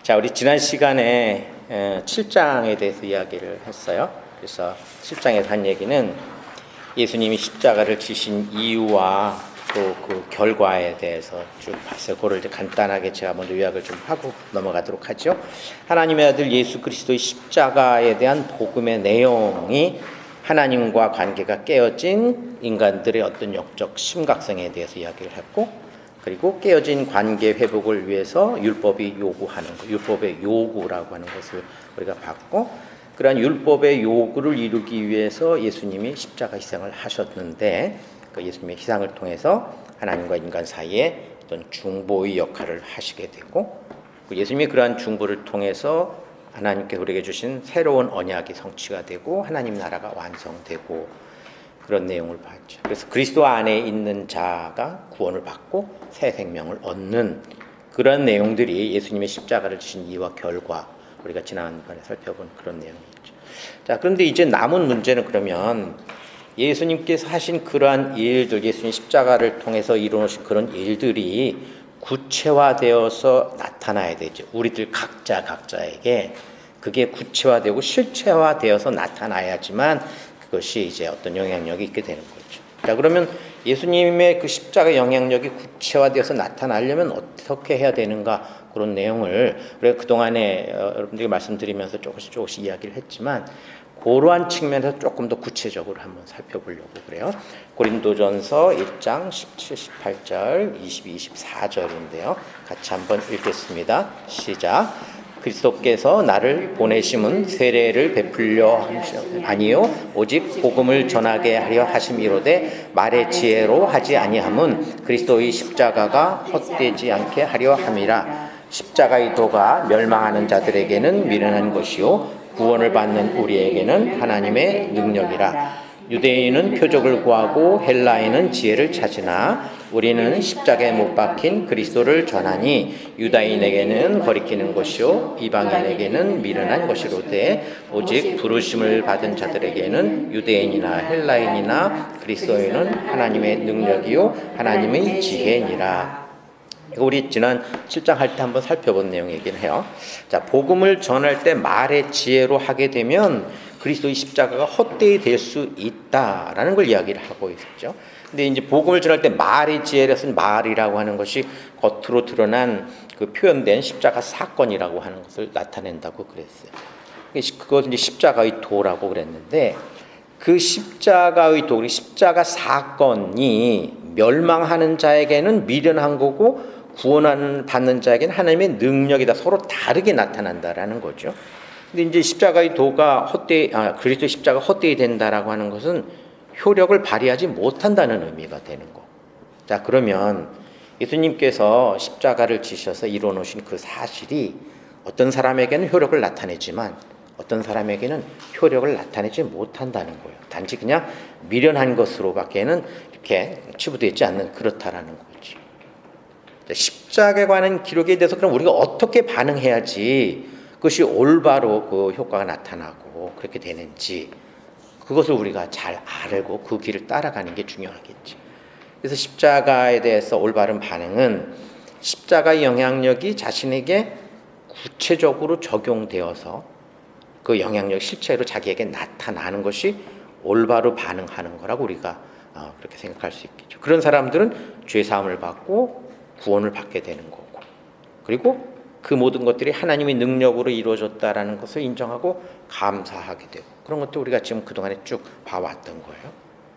자, 우리 지난 시간에 7장에 대해서 이야기를 했어요. 그래서 7장에서 한 얘기는 예수님이 십자가를 지신 이유와 또 그 결과에 대해서 쭉 봤어요. 그거를 이제 간단하게 제가 먼저 요약을 좀 하고 넘어가도록 하죠. 하나님의 아들 예수 그리스도의 십자가에 대한 복음의 내용이 하나님과 관계가 깨어진 인간들의 어떤 영적 심각성에 대해서 이야기를 했고, 그리고 깨어진 관계 회복을 위해서 율법이 요구하는 것, 율법의 요구라고 하는 것을 우리가 봤고, 그러한 율법의 요구를 이루기 위해서 예수님이 십자가 희생을 하셨는데, 그 예수님의 희생을 통해서 하나님과 인간 사이에 어떤 중보의 역할을 하시게 되고, 예수님이 그러한 중보를 통해서 하나님께서 우리에게 주신 새로운 언약이 성취가 되고 하나님 나라가 완성되고, 그런 내용을 봤죠. 그래서 그리스도 안에 있는 자가 구원을 받고 새 생명을 얻는 그런 내용들이 예수님의 십자가를 지신 이유와 결과, 우리가 지난번에 살펴본 그런 내용이죠. 자, 그런데 이제 남은 문제는 그러면 예수님께서 하신 그러한 일들, 예수님 십자가를 통해서 이루어진 그런 일들이 구체화되어서 나타나야 되죠. 우리들 각자에게 그게 구체화되고 실체화되어서 나타나야지만 그것이 이제 어떤 영향력이 있게 되는 거죠. 자, 그러면 예수님의 그 십자가 영향력이 구체화되어서 나타나려면 어떻게 해야 되는가, 그런 내용을 우리가 그동안에 여러분들에게 말씀드리면서 조금씩 이야기를 했지만, 그러한 측면에서 조금 더 구체적으로 한번 살펴보려고 그래요. 고린도전서 1장 17, 18절, 22, 24절인데요. 같이 한번 읽겠습니다. 시작. 그리스도께서 나를 보내심은 세례를 베풀려 아니요 오직 복음을 전하게 하려 하심이로되 말의 지혜로 하지 아니함은 그리스도의 십자가가 헛되지 않게 하려 함이라. 십자가의 도가 멸망하는 자들에게는 미련한 것이요 구원을 받는 우리에게는 하나님의 능력이라. 유대인은 표적을 구하고 헬라인은 지혜를 찾으나 우리는 십자가에 못 박힌 그리스도를 전하니 유다인에게는 거리끼는 것이요 이방인에게는 미련한 것이로되 오직 부르심을 받은 자들에게는 유대인이나 헬라인이나 그리스도인은 하나님의 능력이요 하나님의 지혜니라. 이거 우리 지난 7장 할 때 한번 살펴본 내용이긴 해요. 자, 복음을 전할 때 말의 지혜로 하게 되면 그리스도의 십자가가 헛되이 될 수 있다라는 걸 이야기를 하고 있었죠. 근데 이제 복음을 전할 때 말의 지혜라서 말이라고 하는 것이 겉으로 드러난 그 표현된 십자가 사건이라고 하는 것을 나타낸다고 그랬어요. 그것은 이제 십자가의 도라고 그랬는데, 그 십자가의 도, 십자가 사건이 멸망하는 자에게는 미련한 거고 구원하는 받는 자에게는 하나님의 능력이다. 서로 다르게 나타난다라는 거죠. 근데 이제 십자가의 도가 그리스도의 십자가 헛되이 된다라고 하는 것은 효력을 발휘하지 못한다는 의미가 되는 거. 자, 그러면 예수님께서 십자가를 지셔서 이루어놓으신 그 사실이 어떤 사람에게는 효력을 나타내지만 어떤 사람에게는 효력을 나타내지 못한다는 거예요. 단지 그냥 미련한 것으로밖에는 이렇게 치부되어 있지 않는, 그렇다라는 거지. 십자가에 관한 기록에 대해서 그럼 우리가 어떻게 반응해야지 그것이 올바로 그 효과가 나타나고 그렇게 되는지, 그것을 우리가 잘 알고 그 길을 따라가는 게 중요하겠지. 그래서 십자가에 대해서 올바른 반응은 십자가의 영향력이 자신에게 구체적으로 적용되어서 그 영향력 실체로 자기에게 나타나는 것이 올바로 반응하는 거라고 우리가 그렇게 생각할 수 있겠죠. 그런 사람들은 죄 사함을 받고 구원을 받게 되는 거고, 그리고 그 모든 것들이 하나님의 능력으로 이루어졌다라는 것을 인정하고 감사하게 되고, 그런 것도 우리가 지금 그동안에 쭉 봐왔던 거예요.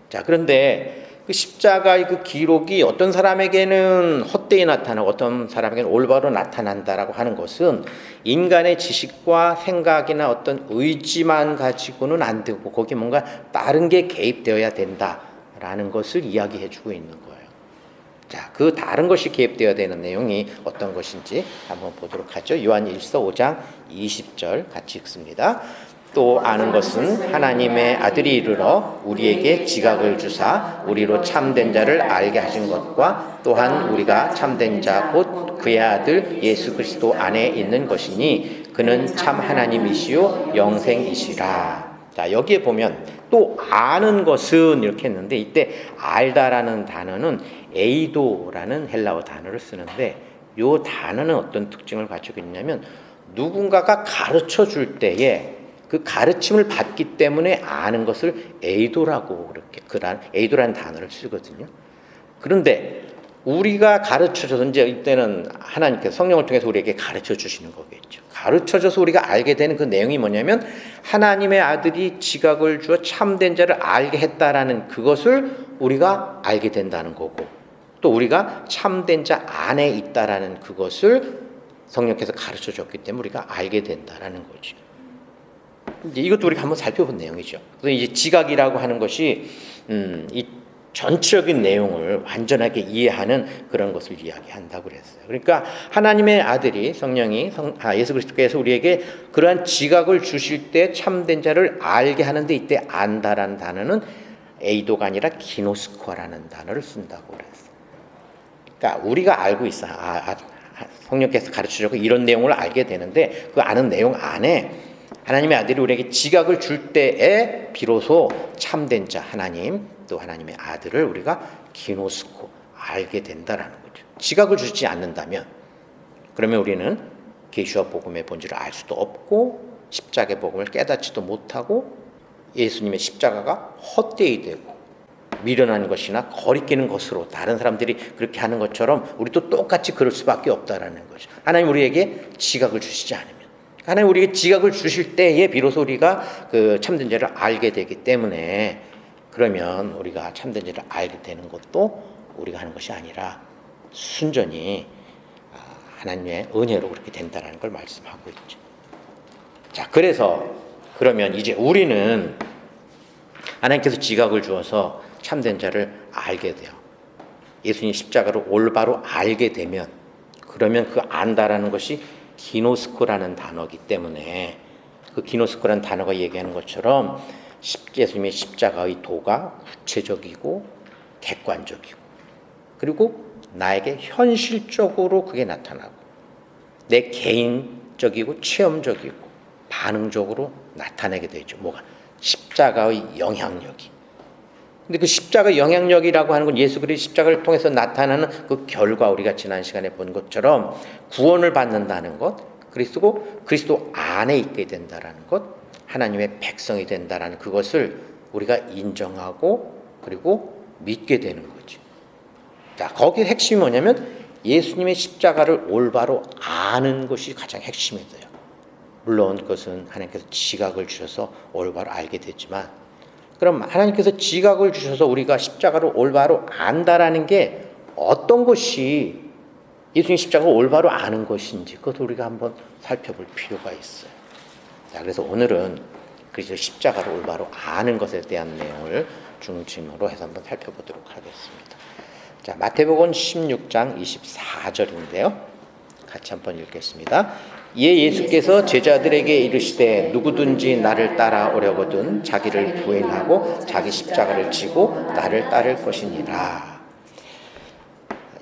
자, 그런데 그 십자가의 그 기록이 어떤 사람에게는 헛되이 나타나고 어떤 사람에게는 올바로 나타난다라고 하는 것은 인간의 지식과 생각이나 어떤 의지만 가지고는 안 되고 거기에 뭔가 다른 게 개입되어야 된다라는 것을 이야기해 주고 있는 거예요. 자, 그 다른 것이 개입되어야 되는 내용이 어떤 것인지 한번 보도록 하죠. 요한일서 5장 20절 같이 읽습니다. 또 아는 것은 하나님의 아들이 이르러 우리에게 지각을 주사 우리로 참된 자를 알게 하신 것과 또한 우리가 참된 자 곧 그의 아들 예수 그리스도 안에 있는 것이니 그는 참 하나님이시요 영생이시라. 자, 여기에 보면 또 아는 것은 이렇게 했는데, 이때 알다라는 단어는 에이도라는 헬라어 단어를 쓰는데, 요 단어는 어떤 특징을 가지고 있냐면 누군가가 가르쳐 줄 때에 그 가르침을 받기 때문에 아는 것을 에이도라고 그렇게 에이도라는 단어를 쓰거든요. 그런데 우리가 가르쳐줘서 이제 이때는 하나님께서 성령을 통해서 우리에게 가르쳐 주시는 거겠죠. 가르쳐줘서 우리가 알게 되는 그 내용이 뭐냐면 하나님의 아들이 지각을 주어 참된 자를 알게 했다라는 그것을 우리가 알게 된다는 거고, 또 우리가 참된 자 안에 있다라는 그것을 성령께서 가르쳐 줬기 때문에 우리가 알게 된다라는 거죠. 이제 이것도 우리가 한번 살펴본 내용이죠. 그래서 이제 지각이라고 하는 것이 이 전체적인 내용을 완전하게 이해하는 그런 것을 이야기한다고 그랬어요. 그러니까 하나님의 아들이 성령이 예수 그리스도께서 우리에게 그러한 지각을 주실 때 참된 자를 알게 하는데 이때 안다라는 단어는 에이도가 아니라 기노스코라는 단어를 쓴다고 그랬어요. 그러니까 우리가 알고 있어. 성령께서 가르쳐주고 이런 내용을 알게 되는데 그 아는 내용 안에 하나님의 아들이 우리에게 지각을 줄 때에 비로소 참된 자 하나님 또 하나님의 아들을 우리가 기노스코 알게 된다라는 거죠. 지각을 주지 않는다면 그러면 우리는 계시와 복음의 본질을 알 수도 없고 십자가의 복음을 깨닫지도 못하고 예수님의 십자가가 헛되이 되고 미련한 것이나 거리끼는 것으로 다른 사람들이 그렇게 하는 것처럼 우리도 똑같이 그럴 수밖에 없다라는 거죠. 하나님 우리에게 지각을 주시지 않으면, 하나님 우리에게 지각을 주실 때에 비로소 우리가 그 참된 자를 알게 되기 때문에, 그러면 우리가 참된 자를 알게 되는 것도 우리가 하는 것이 아니라 순전히 하나님의 은혜로 그렇게 된다는 걸 말씀하고 있죠. 자, 그래서 그러면 이제 우리는 하나님께서 지각을 주어서 참된 자를 알게 돼요. 예수님 십자가를 올바로 알게 되면, 그러면 그 안다라는 것이 기노스코라는 단어이기 때문에 그 기노스코라는 단어가 얘기하는 것처럼 예수님의 십자가의 도가 구체적이고 객관적이고 그리고 나에게 현실적으로 그게 나타나고 내 개인적이고 체험적이고 반응적으로 나타나게 되죠. 뭐가? 십자가의 영향력이. 근데 그 십자가 영향력이라고 하는 건 예수 그리스도의 십자가를 통해서 나타나는 그 결과, 우리가 지난 시간에 본 것처럼 구원을 받는다는 것, 그리스도 안에 있게 된다라는 것, 하나님의 백성이 된다라는 그것을 우리가 인정하고 그리고 믿게 되는 거죠. 자, 거기에 핵심이 뭐냐면 예수님의 십자가를 올바로 아는 것이 가장 핵심이 돼요. 물론 그것은 하나님께서 지각을 주셔서 올바로 알게 됐지만, 그럼 하나님께서 지각을 주셔서 우리가 십자가를 올바로 안다라는 게 어떤 것이 예수님 십자가를 올바로 아는 것인지 그것도 우리가 한번 살펴볼 필요가 있어요. 자, 그래서 오늘은 그리스도 십자가를 올바로 아는 것에 대한 내용을 중심으로 해서 한번 살펴보도록 하겠습니다. 자, 마태복음 16장 24절인데요. 같이 한번 읽겠습니다. 이에 예수께서 제자들에게 이르시되 누구든지 나를 따라오려거든 자기를 부인하고 자기 십자가를 지고 나를 따를 것이니라.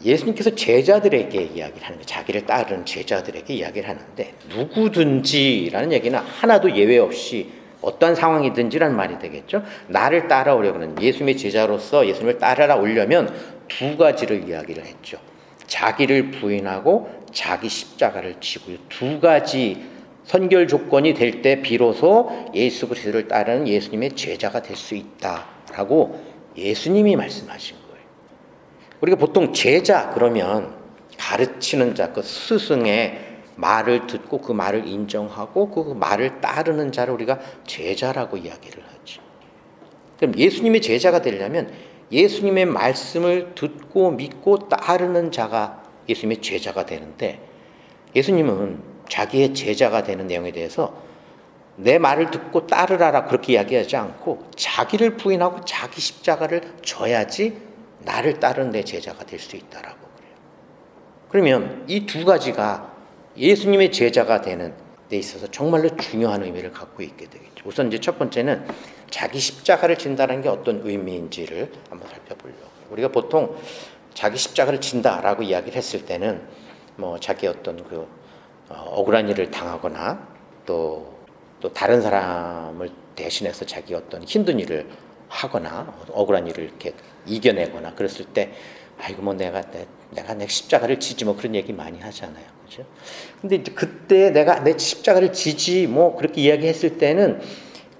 예수님께서 제자들에게 이야기를 하는 거예요. 자기를 따르는 제자들에게 이야기를 하는데 누구든지라는 얘기는 하나도 예외 없이 어떠한 상황이든지라는 말이 되겠죠. 나를 따라오려고는 예수님의 제자로서 예수님을 따라오려면 두 가지를 이야기를 했죠. 자기를 부인하고 자기 십자가를 지고요. 두 가지 선결 조건이 될 때 비로소 예수 그리스도를 따르는 예수님의 제자가 될 수 있다라고 예수님이 말씀하신 거예요. 우리가 보통 제자 그러면 가르치는 자, 그 스승의 말을 듣고 그 말을 인정하고 그 말을 따르는 자를 우리가 제자라고 이야기를 하죠. 그럼 예수님의 제자가 되려면 예수님의 말씀을 듣고 믿고 따르는 자가 예수님의 제자가 되는데, 예수님은 자기의 제자가 되는 내용에 대해서 내 말을 듣고 따르라라 그렇게 이야기하지 않고 자기를 부인하고 자기 십자가를 져야지 나를 따르는 내 제자가 될 수 있다라고 그래요. 그러면 이 두 가지가 예수님의 제자가 되는 데 있어서 정말로 중요한 의미를 갖고 있게 되겠죠. 우선 이제 첫 번째는 자기 십자가를 진다는 게 어떤 의미인지를 한번 살펴보려고. 우리가 보통 자기 십자가를 진다라고 이야기를 했을 때는 뭐 자기 어떤 그 억울한 일을 당하거나 또 다른 사람을 대신해서 자기 어떤 힘든 일을 하거나 억울한 일을 이렇게 이겨내거나 그랬을 때 아이고 뭐 내가 내 십자가를 지지 뭐 그런 얘기 많이 하잖아요. 그죠? 근데 이제 그때 내가 내 십자가를 지지 뭐 그렇게 이야기했을 때는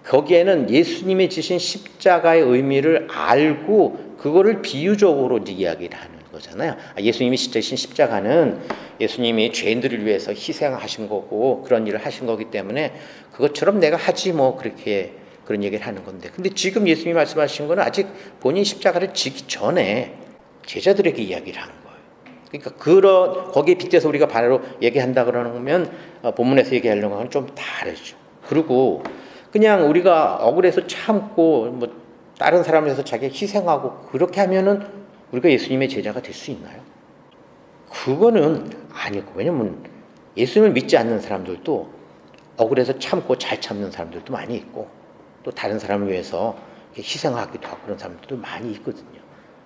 거기에는 예수님이 지신 십자가의 의미를 알고 그거를 비유적으로 이제 이야기를 하는 거잖아요. 예수님이 지신 십자가는 예수님이 죄인들을 위해서 희생하신 거고 그런 일을 하신 거기 때문에 그것처럼 내가 하지 뭐 그렇게 그런 얘기를 하는 건데, 근데 지금 예수님이 말씀하신 거는 아직 본인 십자가를 지기 전에 제자들에게 이야기를 하는 거예요. 그러니까 거기에 빗대서 우리가 바로 얘기한다 그러면 본문에서 얘기하려는 건 좀 다르죠. 그리고 그냥 우리가 억울해서 참고 뭐 다른 사람을 위해서 자기가 희생하고 그렇게 하면은 우리가 예수님의 제자가 될 수 있나요? 그거는 아니고, 왜냐면 예수님을 믿지 않는 사람들도 억울해서 참고 잘 참는 사람들도 많이 있고 또 다른 사람을 위해서 희생하기도 하고 그런 사람들도 많이 있거든요.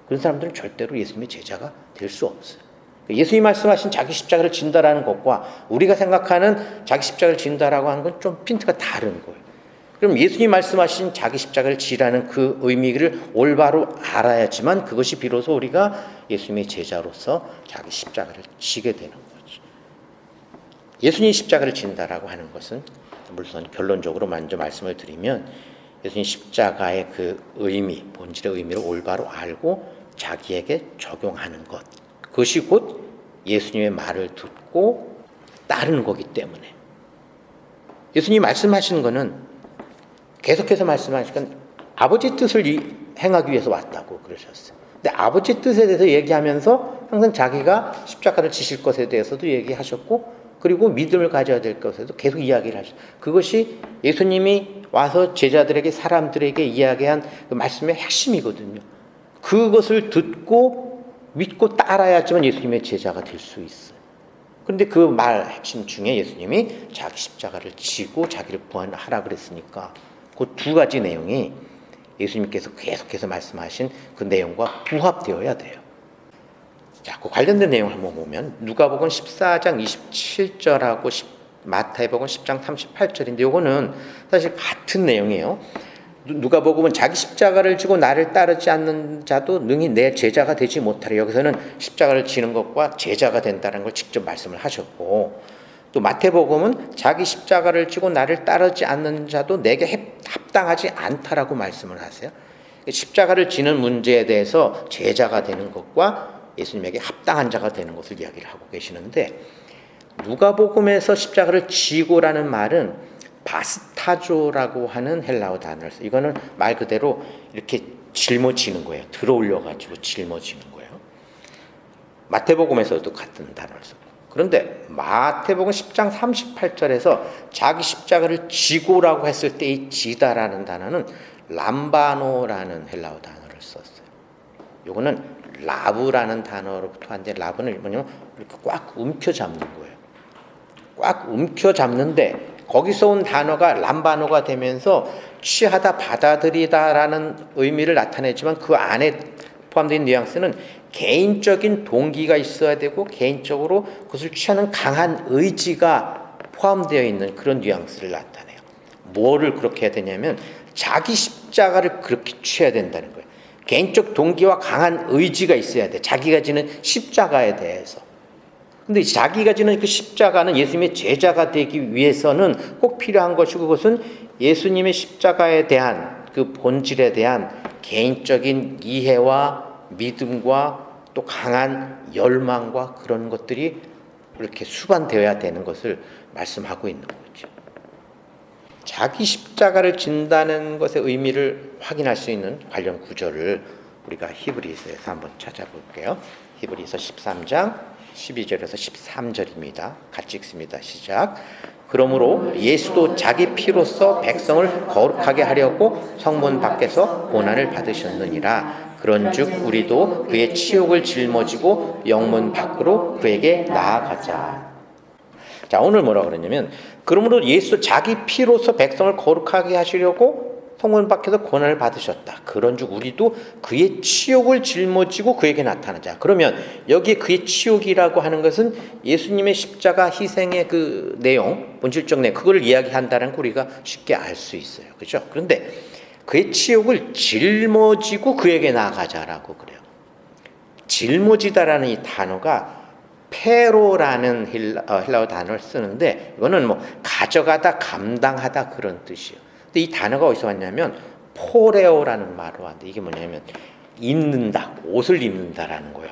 그런 사람들은 절대로 예수님의 제자가 될 수 없어요. 예수님이 말씀하신 자기 십자가를 진다라는 것과 우리가 생각하는 자기 십자가를 진다라고 하는 건 좀 핀트가 다른 거예요. 그럼 예수님이 말씀하신 자기 십자가를 지라는 그 의미를 올바로 알아야지만 그것이 비로소 우리가 예수님의 제자로서 자기 십자가를 지게 되는 거죠. 예수님이 십자가를 진다라고 하는 것은 물론 결론적으로 먼저 말씀을 드리면 예수님 십자가의 그 의미, 본질의 의미를 올바로 알고 자기에게 적용하는 것, 그것이 곧 예수님의 말을 듣고 따르는 거기 때문에 예수님이 말씀하시는 거는 계속해서 말씀하시니까 아버지 뜻을 행하기 위해서 왔다고 그러셨어요. 근데 아버지 뜻에 대해서 얘기하면서 항상 자기가 십자가를 지실 것에 대해서도 얘기하셨고 그리고 믿음을 가져야 될 것에도 계속 이야기를 하셨어요. 그것이 예수님이 와서 제자들에게 사람들에게 이야기한 그 말씀의 핵심이거든요. 그것을 듣고 믿고 따라야지만 예수님의 제자가 될 수 있어요. 그런데 그 말 핵심 중에 예수님이 자기 십자가를 지고 자기를 부활하라 그랬으니까 그 두 가지 내용이 예수님께서 계속해서 말씀하신 그 내용과 부합되어야 돼요. 자, 그 관련된 내용 한번 보면 누가복음 14장 27절하고 마태복음 10장 38절인데 이거는 사실 같은 내용이에요. 누가복음은 자기 십자가를 지고 나를 따르지 않는 자도 능히 내 제자가 되지 못하리. 여기서는 십자가를 지는 것과 제자가 된다는 걸 직접 말씀을 하셨고, 또 마태복음은 자기 십자가를 지고 나를 따르지 않는 자도 내게 합당하지 않다라고 말씀을 하세요. 십자가를 지는 문제에 대해서 제자가 되는 것과 예수님에게 합당한 자가 되는 것을 이야기를 하고 계시는데, 누가복음에서 십자가를 지고라는 말은 바스타조라고 하는 헬라어 단어를 써요. 이거는 말 그대로 이렇게 짊어지는 거예요. 들어올려가지고 짊어지는 거예요. 마태복음에서도 같은 단어를 쓰고. 그런데 마태복음 10장 38절에서 자기 십자가를 지고라고 했을 때 이 지다라는 단어는 람바노라는 헬라어 단어를 썼어요. 이거는 라브라는 단어로부터 한데, 라브는 뭐냐면 이렇게 꽉 움켜잡는 거예요. 꽉 움켜잡는데 거기서 온 단어가 람바노가 되면서 취하다, 받아들이다라는 의미를 나타내지만 그 안에 포함된 뉘앙스는 개인적인 동기가 있어야 되고 개인적으로 그것을 취하는 강한 의지가 포함되어 있는 그런 뉘앙스를 나타내요. 뭐를 그렇게 해야 되냐면 자기 십자가를 그렇게 취해야 된다는 거예요. 개인적 동기와 강한 의지가 있어야 돼. 자기가 지는 십자가에 대해서. 근데 자기가 지는 그 십자가는 예수님의 제자가 되기 위해서는 꼭 필요한 것이고, 그것은 예수님의 십자가에 대한 그 본질에 대한 개인적인 이해와 믿음과 또 강한 열망과 그런 것들이 이렇게 수반되어야 되는 것을 말씀하고 있는 거죠. 자기 십자가를 진다는 것의 의미를 확인할 수 있는 관련 구절을 우리가 히브리서에서 한번 찾아볼게요. 히브리서 13장 12절에서 13절입니다. 같이 읽습니다. 시작. 그러므로 예수도 자기 피로써 백성을 거룩하게 하려고 성문 밖에서 고난을 받으셨느니라. 그런즉 우리도 그의 치욕을 짊어지고 영문 밖으로 그에게 나아가자. 자, 오늘 뭐라 그러냐면, 그러므로 예수도 자기 피로써 백성을 거룩하게 하시려고 성문 밖에서 고난을 받으셨다. 그런즉 우리도 그의 치욕을 짊어지고 그에게 나타나자. 그러면 여기에 그의 치욕이라고 하는 것은 예수님의 십자가 희생의 그 내용, 본질적 내용, 그걸 이야기한다는 걸 우리가 쉽게 알 수 있어요. 그렇죠? 그런데 그의 치욕을 짊어지고 그에게 나아가자라고 그래요. 짊어지다라는 이 단어가 페로라는 헬라어 단어를 쓰는데 이거는 뭐 가져가다, 감당하다 그런 뜻이에요. 근데 이 단어가 어디서 왔냐면 포레오라는 말로 왔는데 이게 뭐냐면 입는다, 옷을 입는다라는 거예요.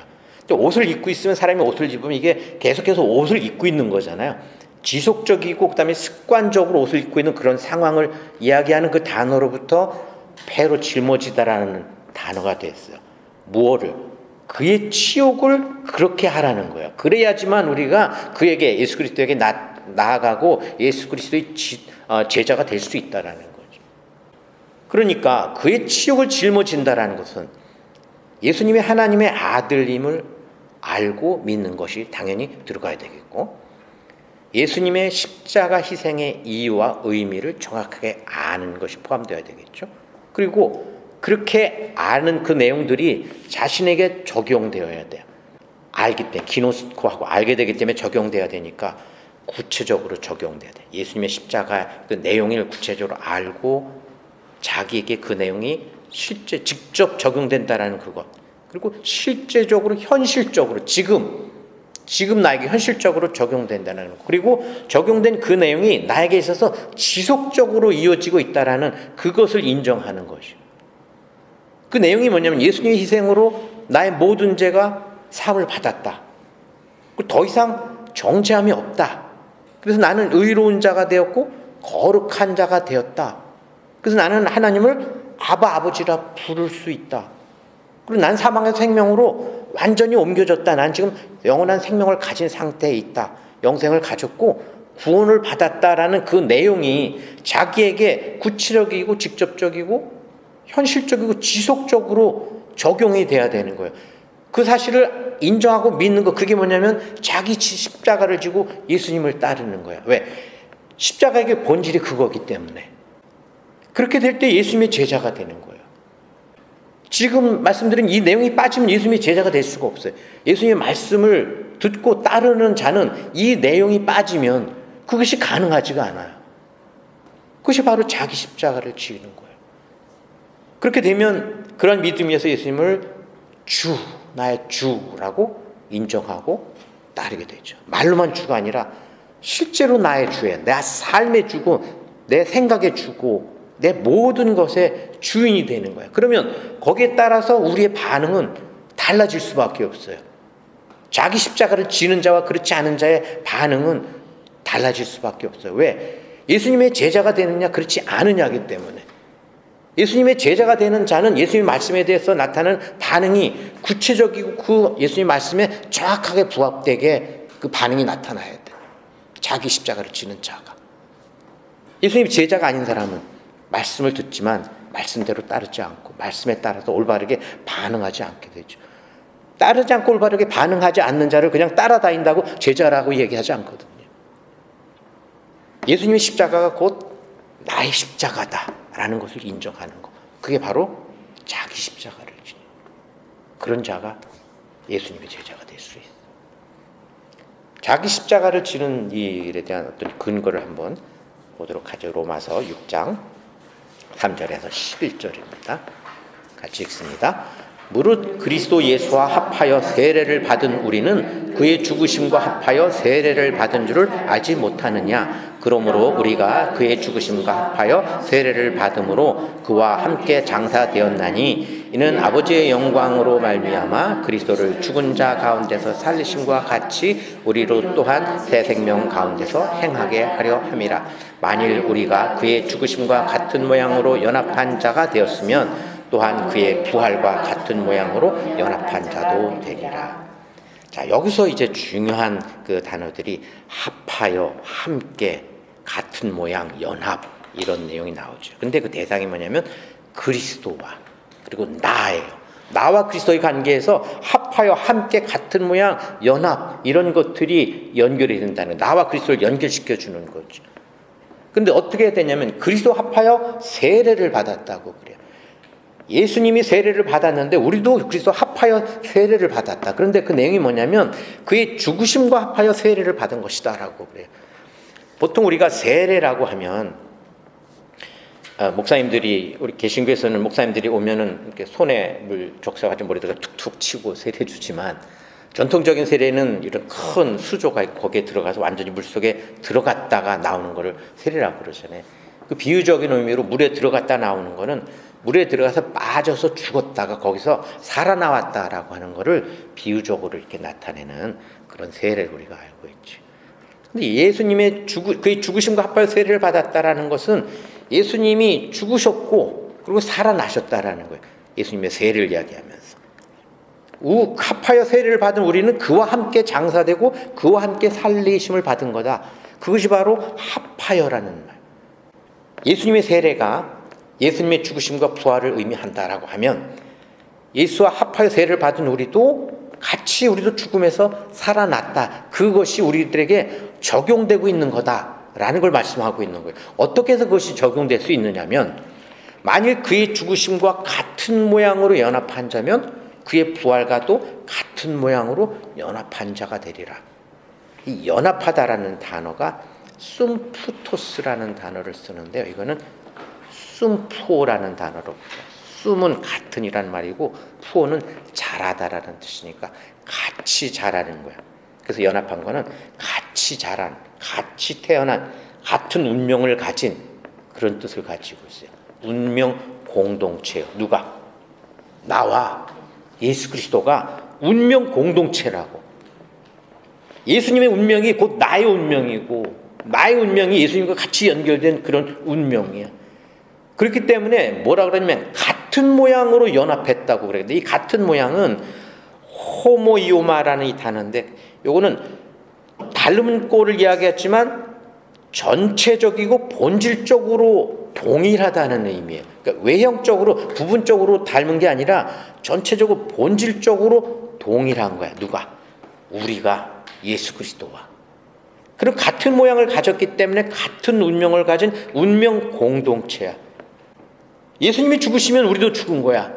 옷을 입고 있으면 사람이 옷을 입으면 이게 계속해서 옷을 입고 있는 거잖아요. 지속적이고 그다음에 습관적으로 옷을 입고 있는 그런 상황을 이야기하는 그 단어로부터 페로 짊어지다라는 단어가 됐어요. 무엇을? 그의 치욕을 그렇게 하라는 거예요. 그래야지만 우리가 그에게 예수 그리스도에게 나아가고 예수 그리스도의 제자가 될 수 있다라는 거죠. 그러니까 그의 치욕을 짊어진다라는 것은 예수님의 하나님의 아들임을 알고 믿는 것이 당연히 들어가야 되겠고, 예수님의 십자가 희생의 이유와 의미를 정확하게 아는 것이 포함되어야 되겠죠. 그리고 그렇게 아는 그 내용들이 자신에게 적용되어야 돼요. 알기 때문에, 기노스코하고 알게 되기 때문에 적용돼야 되니까 구체적으로 적용돼야 돼요. 예수님의 십자가 그 내용을 구체적으로 알고 자기에게 그 내용이 실제 직접 적용된다라는 그것, 그리고 실제적으로 현실적으로 지금 나에게 현실적으로 적용된다는 것, 그리고 적용된 그 내용이 나에게 있어서 지속적으로 이어지고 있다라는 그것을 인정하는 것이에요. 그 내용이 뭐냐면 예수님의 희생으로 나의 모든 죄가 사함을 받았다. 더 이상 정죄함이 없다. 그래서 나는 의로운 자가 되었고 거룩한 자가 되었다. 그래서 나는 하나님을 아버지라 부를 수 있다. 그리고 난 사망의 생명으로 완전히 옮겨졌다. 난 지금 영원한 생명을 가진 상태에 있다. 영생을 가졌고 구원을 받았다라는 그 내용이 자기에게 구체적이고 직접적이고 현실적이고 지속적으로 적용이 돼야 되는 거예요. 그 사실을 인정하고 믿는 거, 그게 뭐냐면 자기 십자가를 지고 예수님을 따르는 거예요. 왜? 십자가의 본질이 그거기 때문에. 그렇게 될 때 예수님의 제자가 되는 거예요. 지금 말씀드린 이 내용이 빠지면 예수님의 제자가 될 수가 없어요. 예수님의 말씀을 듣고 따르는 자는 이 내용이 빠지면 그것이 가능하지가 않아요. 그것이 바로 자기 십자가를 지는 거예요. 그렇게 되면 그런 믿음에서 예수님을 주, 나의 주라고 인정하고 따르게 되죠. 말로만 주가 아니라 실제로 나의 주예요. 내 삶의 주고 내 생각의 주고 내 모든 것의 주인이 되는 거예요. 그러면 거기에 따라서 우리의 반응은 달라질 수밖에 없어요. 자기 십자가를 지는 자와 그렇지 않은 자의 반응은 달라질 수밖에 없어요. 왜? 예수님의 제자가 되느냐 그렇지 않으냐기 때문에. 예수님의 제자가 되는 자는 예수님의 말씀에 대해서 나타나는 반응이 구체적이고 그 예수님의 말씀에 정확하게 부합되게 그 반응이 나타나야 돼요. 자기 십자가를 지는 자가. 예수님의 제자가 아닌 사람은 말씀을 듣지만 말씀대로 따르지 않고 말씀에 따라서 올바르게 반응하지 않게 되죠. 따르지 않고 올바르게 반응하지 않는 자를 그냥 따라다닌다고 제자라고 얘기하지 않거든요. 예수님의 십자가가 곧 나의 십자가다라는 것을 인정하는 것. 그게 바로 자기 십자가를 지는 그런 자가 예수님의 제자가 될 수 있어요. 자기 십자가를 지는 일에 대한 어떤 근거를 한번 보도록 하죠. 로마서 6장 3절에서 11절입니다. 같이 읽습니다. 무릇 그리스도 예수와 합하여 세례를 받은 우리는 그의 죽으심과 합하여 세례를 받은 줄을 알지 못하느냐. 그러므로 우리가 그의 죽으심과 합하여 세례를 받음으로 그와 함께 장사되었나니 이는 아버지의 영광으로 말미암아 그리스도를 죽은 자 가운데서 살리심과 같이 우리로 또한 새 생명 가운데서 행하게 하려 함이라. 만일 우리가 그의 죽으심과 같은 모양으로 연합한 자가 되었으면 또한 그의 부활과 같은 모양으로 연합한 자도 되리라. 자, 여기서 이제 중요한 그 단어들이 합하여, 함께, 같은 모양, 연합 이런 내용이 나오죠. 근데 그 대상이 뭐냐면 그리스도와 그리고 나예요. 나와 그리스도의 관계에서 합하여, 함께, 같은 모양, 연합 이런 것들이 연결이 된다는 거예요. 나와 그리스도를 연결시켜 주는 거죠. 근데 어떻게 해야 되냐면 그리스도 합하여 세례를 받았다고 그래요. 예수님이 세례를 받았는데 우리도 그리스도 합하여 세례를 받았다. 그런데 그 내용이 뭐냐면 그의 죽으심과 합하여 세례를 받은 것이다 라고 그래요. 보통 우리가 세례라고 하면 목사님들이 우리 개신교에서는 목사님들이 오면은 이렇게 손에 물 적셔가지고 머리다가 툭툭 치고 세례 주지만 전통적인 세례는 이런 큰 수조가 있고 거기에 들어가서 완전히 물 속에 들어갔다가 나오는 거를 세례라고 그러잖아요. 그 비유적인 의미로 물에 들어갔다 나오는 거는 물에 들어가서 빠져서 죽었다가 거기서 살아나왔다라고 하는 거를 비유적으로 이렇게 나타내는 그런 세례를 우리가 알고 있지. 근데 예수님의 그의 죽으심과 합하여 세례를 받았다라는 것은 예수님이 죽으셨고 그리고 살아나셨다라는 거예요. 예수님의 세례를 이야기하면서 합하여 세례를 받은 우리는 그와 함께 장사되고 그와 함께 살리심을 받은 거다. 그것이 바로 합하여라는 말. 예수님의 세례가 예수님의 죽으심과 부활을 의미한다라고 하면 예수와 합하여 세례를 받은 우리도 같이 우리도 죽음에서 살아났다. 그것이 우리들에게 적용되고 있는 거다라는 걸 말씀하고 있는 거예요. 어떻게 해서 그것이 적용될 수 있느냐면 만일 그의 죽으심과 같은 모양으로 연합한 자면 그의 부활과도 같은 모양으로 연합한 자가 되리라. 이 연합하다라는 단어가 숨푸토스라는 단어를 쓰는데요. 이거는 숨푸오라는 단어로 숨은 같은이란 말이고 푸오는 자라다라는 뜻이니까 같이 자라는 거야. 그래서 연합한 거는 같이 자란, 같이 태어난, 같은 운명을 가진 그런 뜻을 가지고 있어요. 운명 공동체요. 누가? 나와 예수 그리스도가 운명 공동체라고. 예수님의 운명이 곧 나의 운명이고 나의 운명이 예수님과 같이 연결된 그런 운명이야. 그렇기 때문에 뭐라 그러냐면 같은 모양으로 연합했다고 그래요. 이 같은 모양은 호모이오마라는 이 단어인데 요거는 닮은 꼴을 이야기했지만 전체적이고 본질적으로 동일하다는 의미예요. 그러니까 외형적으로 부분적으로 닮은 게 아니라 전체적으로 본질적으로 동일한 거야. 누가? 우리가 예수 그리스도와. 그리고 같은 모양을 가졌기 때문에 같은 운명을 가진 운명 공동체야. 예수님이 죽으시면 우리도 죽은 거야.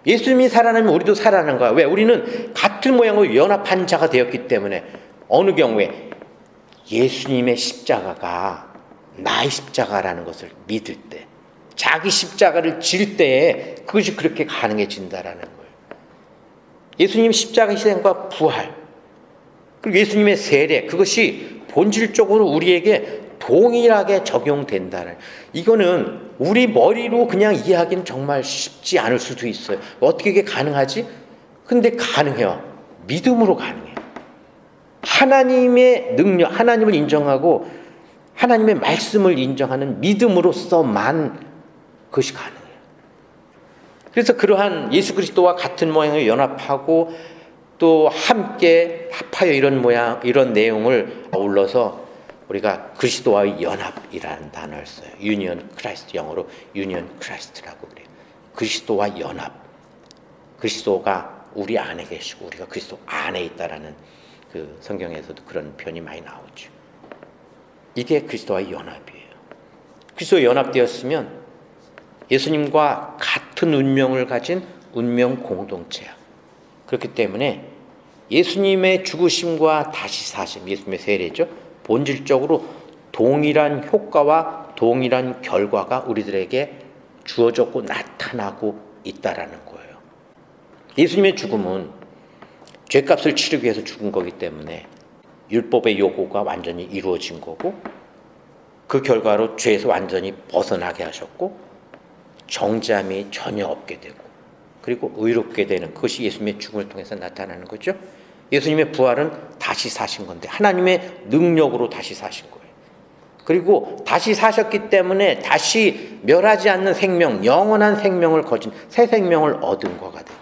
예수님이 살아나면 우리도 살아나는 거야. 왜? 우리는 같은 모양으로 연합한 자가 되었기 때문에. 어느 경우에 예수님의 십자가가 나의 십자가라는 것을 믿을 때, 자기 십자가를 질 때에 그것이 그렇게 가능해진다라는 거예요. 예수님 십자가 희생과 부활, 그리고 예수님의 세례, 그것이 본질적으로 우리에게 동일하게 적용된다는. 이거는 우리 머리로 그냥 이해하기는 정말 쉽지 않을 수도 있어요. 어떻게 이게 가능하지? 근데 가능해요. 믿음으로 가능해요. 하나님의 능력, 하나님을 인정하고 하나님의 말씀을 인정하는 믿음으로서만 그것이 가능해요. 그래서 그러한 예수 그리스도와 같은 모양을 연합하고 또 함께 합하여 이런 모양, 이런 내용을 아울러서 우리가 그리스도와의 연합이라는 단어를 써요. 유니언 크라이스트, 영어로 유니언 크라이스트라고 그래요. 그리스도와 연합. 그리스도가 우리 안에 계시고 우리가 그리스도 안에 있다라는 그 성경에서도 그런 표현이 많이 나오죠. 이게 그리스도와의 연합이에요. 그리스도와 연합되었으면 예수님과 같은 운명을 가진 운명 공동체야. 그렇기 때문에 예수님의 죽으심과 다시 사심, 예수님의 세례죠. 본질적으로 동일한 효과와 동일한 결과가 우리들에게 주어졌고 나타나고 있다라는 거예요. 예수님의 죽음은 죄값을 치르기 위해서 죽은 거기 때문에 율법의 요구가 완전히 이루어진 거고 그 결과로 죄에서 완전히 벗어나게 하셨고 정죄함이 전혀 없게 되고 그리고 의롭게 되는 그것이 예수님의 죽음을 통해서 나타나는 거죠. 예수님의 부활은 다시 사신 건데 하나님의 능력으로 다시 사신 거예요. 그리고 다시 사셨기 때문에 다시 멸하지 않는 생명, 영원한 생명을 거진 새 생명을 얻은 거가 되고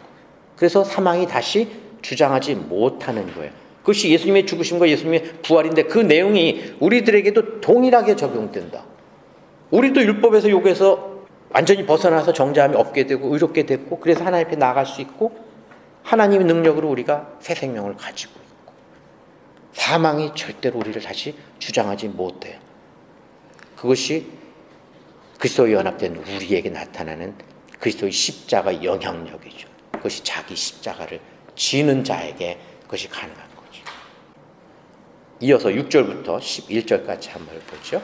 그래서 사망이 다시 주장하지 못하는 거예요. 그것이 예수님의 죽으심과 예수님의 부활인데 그 내용이 우리들에게도 동일하게 적용된다. 우리도 율법에서 요구해서 완전히 벗어나서 정죄함이 없게 되고 의롭게 됐고 그래서 하나님 앞에 나아갈 수 있고 하나님의 능력으로 우리가 새 생명을 가지고 있고 사망이 절대로 우리를 다시 주장하지 못해요. 그것이 그리스도와 연합된 우리에게 나타나는 그리스도의 십자가 영향력이죠. 그것이 자기 십자가를 지는 자에게 그것이 가능한 거죠. 이어서 6절부터 11절까지 한번 보죠.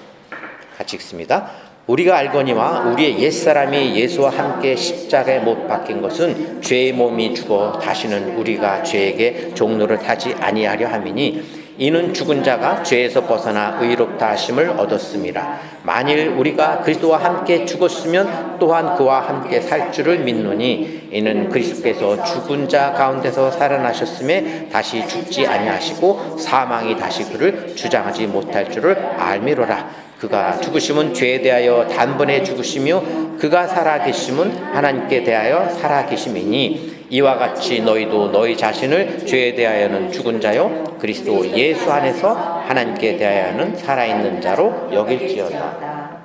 같이 읽습니다. 우리가 알거니와 우리의 옛사람이 예수와 함께 십자가에 못 박힌 것은 죄의 몸이 죽어 다시는 우리가 죄에게 종노를 하지 아니하려 함이니 이는 죽은 자가 죄에서 벗어나 의롭다 하심을 얻었습니다. 만일 우리가 그리스도와 함께 죽었으면 또한 그와 함께 살 줄을 믿노니 이는 그리스도께서 죽은 자 가운데서 살아나셨음에 다시 죽지 아니하시고 사망이 다시 그를 주장하지 못할 줄을 알미로라. 그가 죽으심은 죄에 대하여 단번에 죽으시며 그가 살아계심은 하나님께 대하여 살아계심이니 이와 같이 너희도 너희 자신을 죄에 대하여는 죽은 자요 그리스도 예수 안에서 하나님께 대하여는 살아있는 자로 여길지어다.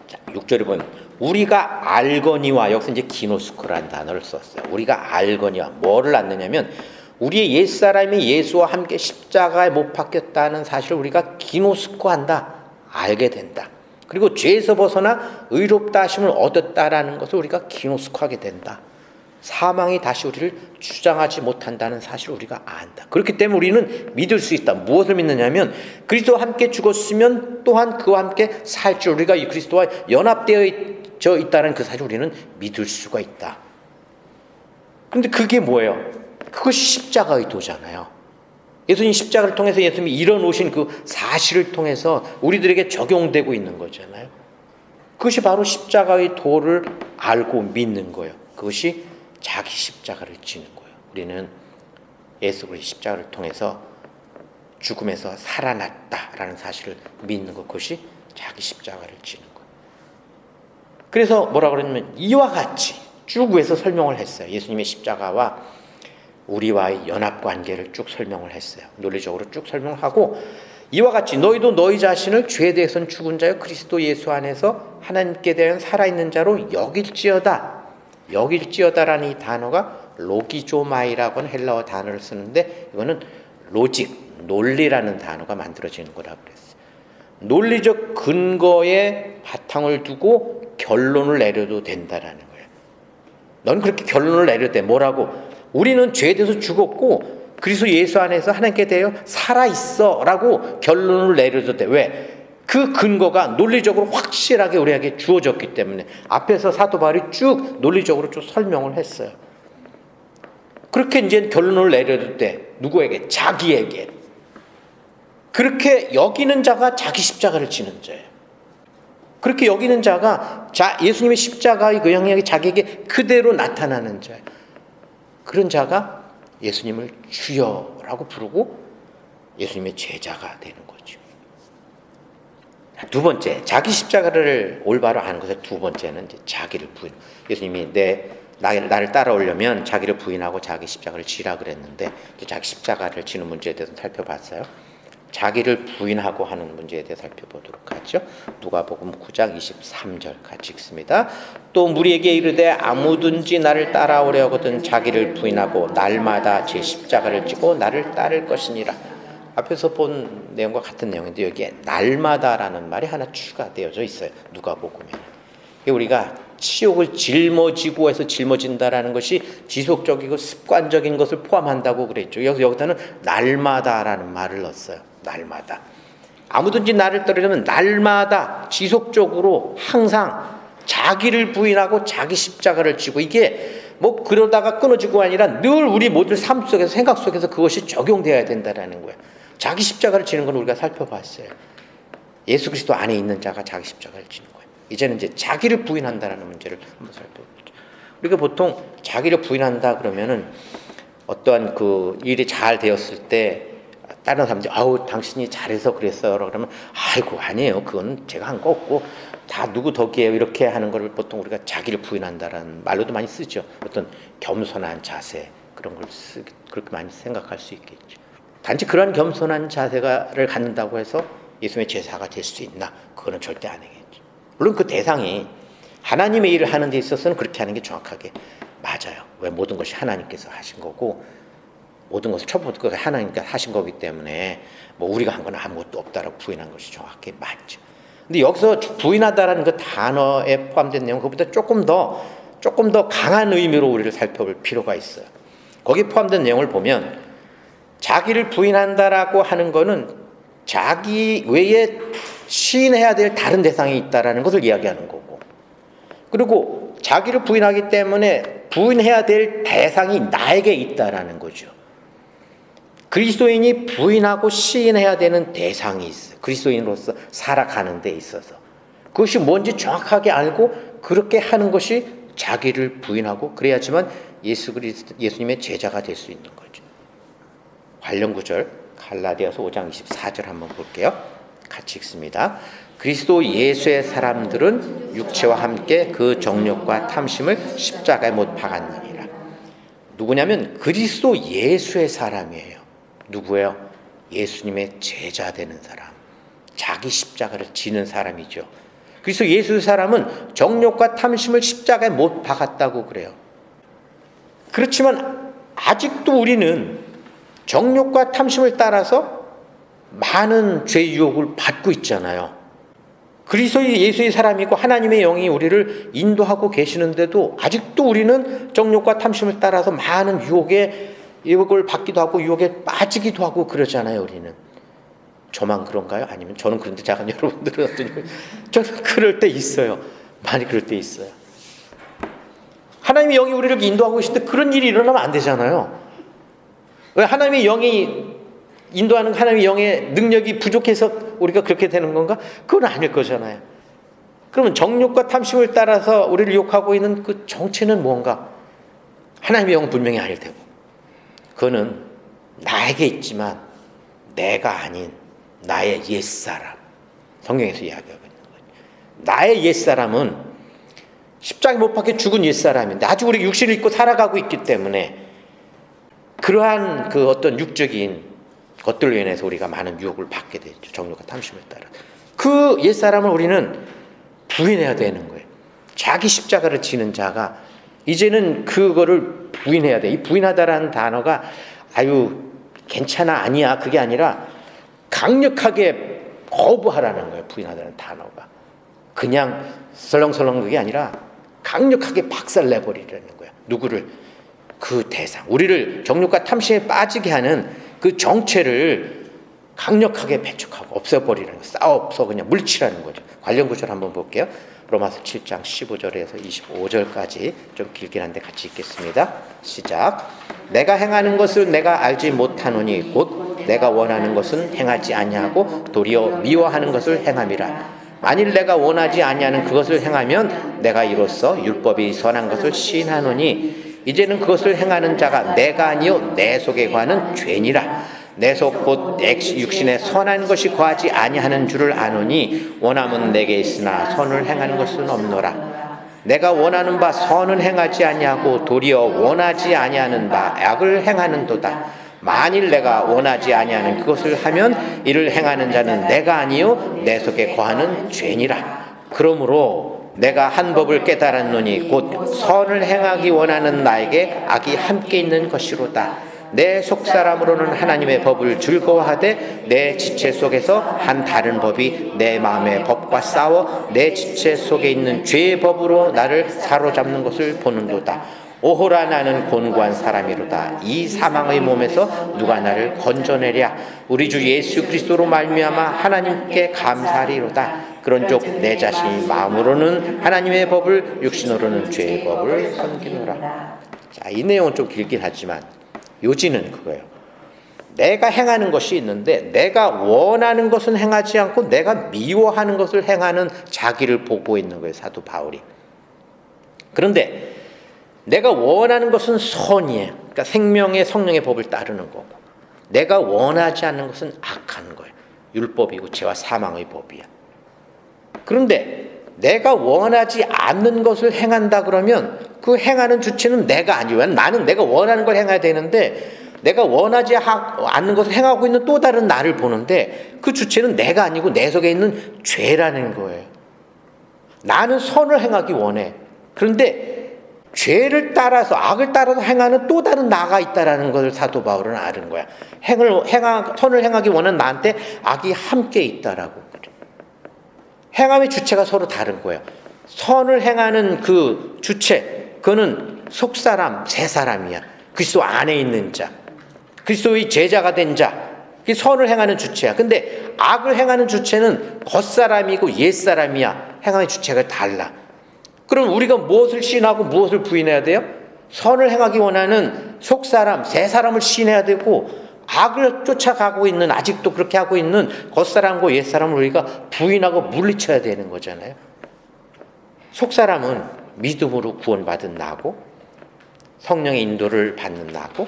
자, 6절에 보면 우리가 알거니와, 여기서 이제 기노스코라는 단어를 썼어요. 우리가 알거니와, 뭐를 알느냐면 우리의 옛사람이 예수와 함께 십자가에 못 박혔다는 사실을 우리가 기노스코한다, 알게 된다. 그리고 죄에서 벗어나 의롭다 하심을 얻었다라는 것을 우리가 기노스코하게 된다. 사망이 다시 우리를 주장하지 못한다는 사실을 우리가 안다. 그렇기 때문에 우리는 믿을 수 있다. 무엇을 믿느냐면 그리스도와 함께 죽었으면 또한 그와 함께 살 줄, 우리가 이 그리스도와 연합되어 있다는 그 사실을 우리는 믿을 수가 있다. 그런데 그게 뭐예요? 그것이 십자가의 도잖아요. 예수님 십자가를 통해서 예수님이 일어놓으신 그 사실을 통해서 우리들에게 적용되고 있는 거잖아요. 그것이 바로 십자가의 도를 알고 믿는 거예요. 그것이 자기 십자가를 지는 거예요. 우리는 예수 그리스도의 십자가를 통해서 죽음에서 살아났다라는 사실을 믿는 것, 그것이 자기 십자가를 지는 거예요. 그래서 뭐라고 그러냐면 이와 같이 쭉 위에서 설명을 했어요. 예수님의 십자가와 우리와의 연합관계를 쭉 설명을 했어요. 논리적으로 쭉 설명하고 이와 같이 너희도 너희 자신을 죄에 대해서는 죽은 자요 그리스도 예수 안에서 하나님께 대한 살아있는 자로 여길지어다. 여길지어다라는 이 단어가 로기조마이라고 하는 헬라어 단어를 쓰는데 이거는 로직, 논리라는 단어가 만들어지는 거라고 그랬어요. 논리적 근거에 바탕을 두고 결론을 내려도 된다라는 거예요. 넌 그렇게 결론을 내려도 돼. 뭐라고? 우리는 죄에 대해서 죽었고 그리스도 예수 안에서 하나님께 대하여 살아있어 라고 결론을 내려도 돼. 왜? 그 근거가 논리적으로 확실하게 우리에게 주어졌기 때문에 앞에서 사도 바울이 쭉 논리적으로 쭉 설명을 했어요. 그렇게 이제 결론을 내려도 돼. 누구에게? 자기에게. 그렇게 여기는 자가 자기 십자가를 지는 자예요. 그렇게 여기는 자가 예수님의 십자가의 그 영향이 자기에게 그대로 나타나는 자예요. 그런 자가 예수님을 주여라고 부르고 예수님의 제자가 되는 거죠. 두 번째, 자기 십자가를 올바로 아는 것의 두 번째는 이제 자기를 부인. 예수님이 나를 따라오려면 자기를 부인하고 자기 십자가를 지라 그랬는데 자기 십자가를 지는 문제에 대해서 살펴봤어요. 자기를 부인하고 하는 문제에 대해 살펴보도록 하죠. 누가복음 9장 23절 같이 읽습니다. 또 무리에게 이르되 아무든지 나를 따라오려거든 자기를 부인하고 날마다 제 십자가를 지고 나를 따를 것이니라. 앞에서 본 내용과 같은 내용인데 여기에 날마다라는 말이 하나 추가되어져 있어요. 누가복음에. 우리가 치욕을 짊어지고 해서 짊어진다라는 것이 지속적이고 습관적인 것을 포함한다고 그랬죠. 여기다는 날마다라는 말을 넣었어요. 날마다. 아무든지 나를 따르려면 날마다 지속적으로 항상 자기를 부인하고 자기 십자가를 지고, 이게 뭐 그러다가 끊어지고 아니라 늘 우리 모든 삶 속에서, 생각 속에서 그것이 적용되어야 된다라는 거예요. 자기 십자가를 지는 건 우리가 살펴봤어요. 예수 그리스도 안에 있는 자가 자기 십자가를 지는 거예요. 이제는 이제 자기를 부인한다라는 문제를 한번 살펴보죠. 우리가 보통 자기를 부인한다 그러면은 어떠한 그 일이 잘 되었을 때 다른 사람들이 아우 당신이 잘해서 그랬어요 그러면 아이고 아니에요, 그건 제가 한 거 없고 다 누구 덕이에요, 이렇게 하는 거를 보통 우리가 자기를 부인한다라는 말로도 많이 쓰죠. 어떤 겸손한 자세, 그런 걸 그렇게 많이 생각할 수 있겠죠. 단지 그런 겸손한 자세를 갖는다고 해서 예수님의 제자가 될 수 있나? 그거는 절대 아니겠죠. 물론 그 대상이 하나님의 일을 하는 데 있어서는 그렇게 하는 게 정확하게 맞아요. 왜? 모든 것이 하나님께서 하신 거고 모든 것을 처음부터 하나님께서 하신 거기 때문에 뭐 우리가 한 건 아무것도 없다라고 부인한 것이 정확히 맞죠. 근데 여기서 부인하다라는 그 단어에 포함된 내용, 그것보다 조금 더 강한 의미로 우리를 살펴볼 필요가 있어요. 거기에 포함된 내용을 보면 자기를 부인한다라고 하는 거는 자기 외에 시인해야 될 다른 대상이 있다라는 것을 이야기하는 거고, 그리고 자기를 부인하기 때문에 부인해야 될 대상이 나에게 있다라는 거죠. 그리스도인이 부인하고 시인해야 되는 대상이 있어요. 그리스도인으로서 살아가는 데 있어서 그것이 뭔지 정확하게 알고 그렇게 하는 것이 자기를 부인하고, 그래야지만 예수님의 제자가 될 수 있는 거죠. 관련 구절 갈라디아서 5장 24절 한번 볼게요. 같이 읽습니다. 그리스도 예수의 사람들은 육체와 함께 그 정욕과 탐심을 십자가에 못 박았느니라. 누구냐면 그리스도 예수의 사람이에요. 누구예요? 예수님의 제자 되는 사람, 자기 십자가를 지는 사람이죠. 그래서 예수의 사람은 정욕과 탐심을 십자가에 못 박았다고 그래요. 그렇지만 아직도 우리는 정욕과 탐심을 따라서 많은 죄 유혹을 받고 있잖아요. 그리스도의 예수의 사람이고 하나님의 영이 우리를 인도하고 계시는데도 아직도 우리는 정욕과 탐심을 따라서 많은 유혹을 받기도 하고 유혹에 빠지기도 하고 그러잖아요. 우리는. 저만 그런가요? 아니면 저는 그런데 작은 여러분들은 어떠냐면 저는 그럴 때 있어요. 많이 그럴 때 있어요. 하나님의 영이 우리를 인도하고 계신데 그런 일이 일어나면 안 되잖아요. 왜? 하나님의 영이 인도하는 하나님의 영의 능력이 부족해서 우리가 그렇게 되는 건가? 그건 아닐 거잖아요. 그러면 정욕과 탐심을 따라서 우리를 유혹하고 있는 그 정체는 뭔가? 하나님의 영은 분명히 아닐 테고, 그거는 나에게 있지만 내가 아닌 나의 옛사람, 성경에서 이야기하고 있는 거예요. 나의 옛사람은 십자가에 못 박혀 죽은 옛사람인데 아직 우리 육신을 입고 살아가고 있기 때문에 그러한 그 어떤 육적인 것들로 인해서 우리가 많은 유혹을 받게 되죠. 정욕과 탐심에 따라. 그 옛사람을 우리는 부인해야 되는 거예요. 자기 십자가를 지는 자가 이제는 그거를 부인해야 돼. 이 부인하다라는 단어가 아유 괜찮아 아니야 그게 아니라 강력하게 거부하라는 거예요. 부인하다는 단어가 그냥 설렁설렁 그게 아니라 강력하게 박살내버리라는 거예요. 누구를? 그 대상, 우리를 정욕과 탐심에 빠지게 하는 그 정체를 강력하게 배척하고 없애버리는 거예요. 싸워서 그냥 물치라는 거죠. 관련 구절 한번 볼게요. 로마서 7장 15절에서 25절까지 좀 길긴 한데 같이 읽겠습니다. 시작. 내가 행하는 것을 내가 알지 못하노니 곧 내가 원하는 것은 행하지 아니하고 도리어 미워하는 것을 행함이라. 만일 내가 원하지 아니하는 그것을 행하면 내가 이로써 율법이 선한 것을 시인하노니 이제는 그것을 행하는 자가 내가 아니요 내 속에 거하는 죄니라. 내 속 곧 내 육신에 선한 것이 거하지 아니하는 줄을 아노니 원함은 내게 있으나 선을 행하는 것은 없노라. 내가 원하는 바 선은 행하지 아니하고 도리어 원하지 아니하는 바 악을 행하는도다. 만일 내가 원하지 아니하는 그것을 하면 이를 행하는 자는 내가 아니요 내 속에 거하는 죄니라. 그러므로 내가 한 법을 깨달았노니 곧 선을 행하기 원하는 나에게 악이 함께 있는 것이로다. 내 속사람으로는 하나님의 법을 즐거워하되 내 지체 속에서 한 다른 법이 내 마음의 법과 싸워 내 지체 속에 있는 죄의 법으로 나를 사로잡는 것을 보는도다. 오호라 나는 곤고한 사람이로다. 이 사망의 몸에서 누가 나를 건져내랴. 우리 주 예수 그리스도로 말미암아 하나님께 감사하리로다. 그런즉 내 자신이 마음으로는 하나님의 법을 육신으로는 죄의 법을 섬기노라. 자, 이 내용은 좀 길긴 하지만 요지는 그거예요. 내가 행하는 것이 있는데 내가 원하는 것은 행하지 않고 내가 미워하는 것을 행하는 자기를 보고 있는 거예요. 사도 바울이. 그런데 내가 원하는 것은 선이에요. 그러니까 생명의 성령의 법을 따르는 거고, 내가 원하지 않는 것은 악한 거예요. 율법이고 죄와 사망의 법이야. 그런데 내가 원하지 않는 것을 행한다 그러면 그 행하는 주체는 내가 아니에요. 나는 내가 원하는 걸 행해야 되는데 내가 원하지 않는 것을 행하고 있는 또 다른 나를 보는데 그 주체는 내가 아니고 내 속에 있는 죄라는 거예요. 나는 선을 행하기 원해. 그런데 죄를 따라서 악을 따라서 행하는 또 다른 나가 있다라는 것을 사도 바울은 아는 거야. 선을 행하기 원하는 나한테 악이 함께 있다라고. 행함의 주체가 서로 다른 거예요. 선을 행하는 그 주체, 그거는 속사람, 새 사람이야. 그리스도 안에 있는 자, 그리스도의 제자가 된 자, 그게 선을 행하는 주체야. 근데 악을 행하는 주체는 겉사람이고 옛사람이야. 행하는 주체가 달라. 그럼 우리가 무엇을 시인하고 무엇을 부인해야 돼요? 선을 행하기 원하는 속사람, 새사람을 시인해야 되고, 악을 쫓아가고 있는, 아직도 그렇게 하고 있는 겉사람과 옛사람을 우리가 부인하고 물리쳐야 되는 거잖아요. 속사람은 믿음으로 구원받은 나고, 성령의 인도를 받는 나고,